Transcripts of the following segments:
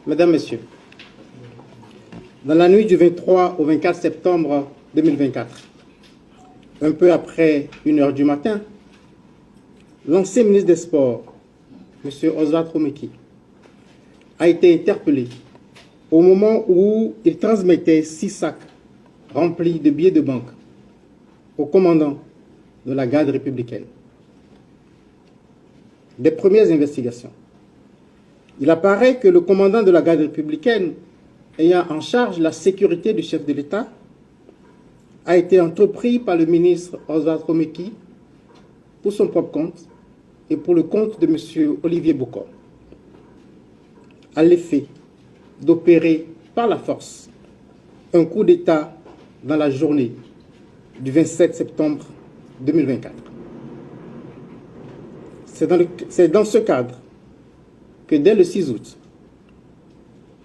Mesdames, Messieurs, dans la nuit du 23 au 24 septembre 2024, un peu après 1h du matin, l'ancien ministre des Sports, M. Oswald Romeki, a été interpellé au moment où il transmettait 6 sacs remplis de billets de banque au commandant de la garde républicaine. Des premières investigations. Il apparaît que le commandant de la garde républicaine, ayant en charge la sécurité du chef de l'État, a été entrepris par le ministre Oswald Romeki pour son propre compte et pour le compte de M. Olivier Bokor, à l'effet d'opérer par la force un coup d'État dans la journée du 27 septembre 2024. C'est dans ce cadre que dès le 6 août,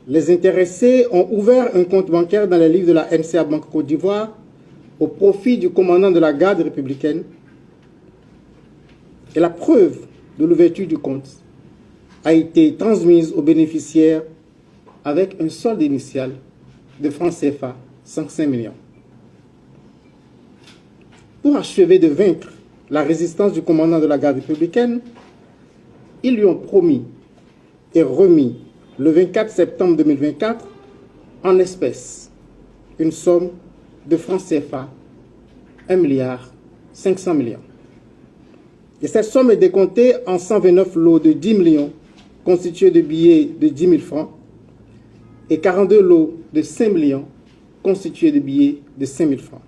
les intéressés ont ouvert un compte bancaire dans les livres de la NCA Banque Côte d'Ivoire au profit du commandant de la garde républicaine. Et la preuve de l'ouverture du compte a été transmise aux bénéficiaires avec un solde initial de francs CFA 105 millions. Pour achever de vaincre la résistance du commandant de la garde républicaine, ils lui ont promis et remis le 24 septembre 2024 en espèces une somme de francs CFA 1,5 milliard. Et cette somme est décomptée en 129 lots de 10 millions constitués de billets de 10 000 francs et 42 lots de 5 millions constitués de billets de 5 000 francs.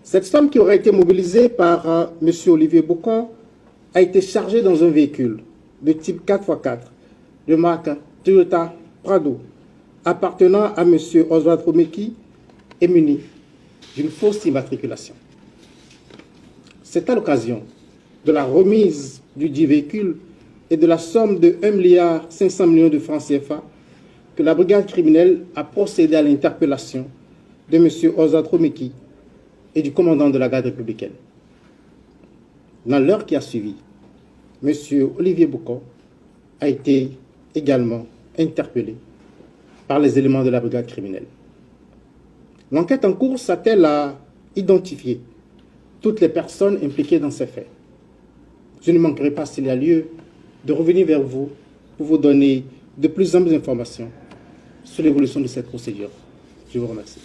Cette somme qui aurait été mobilisée par M. Olivier Bokor a été chargée dans un véhicule de type 4x4 de marque Toyota Prado appartenant à M. Oswald Romeki et muni d'une fausse immatriculation. C'est à l'occasion de la remise du dit véhicule et de la somme de 1,5 milliard de francs CFA que la brigade criminelle a procédé à l'interpellation de M. Oswald Romeki et du commandant de la garde républicaine. Dans l'heure qui a suivi, M. Olivier Bokor a été également interpellé par les éléments de la brigade criminelle. L'enquête en cours s'attelle à identifier toutes les personnes impliquées dans ces faits. Je ne manquerai pas, s'il y a lieu, de revenir vers vous pour vous donner de plus amples informations sur l'évolution de cette procédure. Je vous remercie.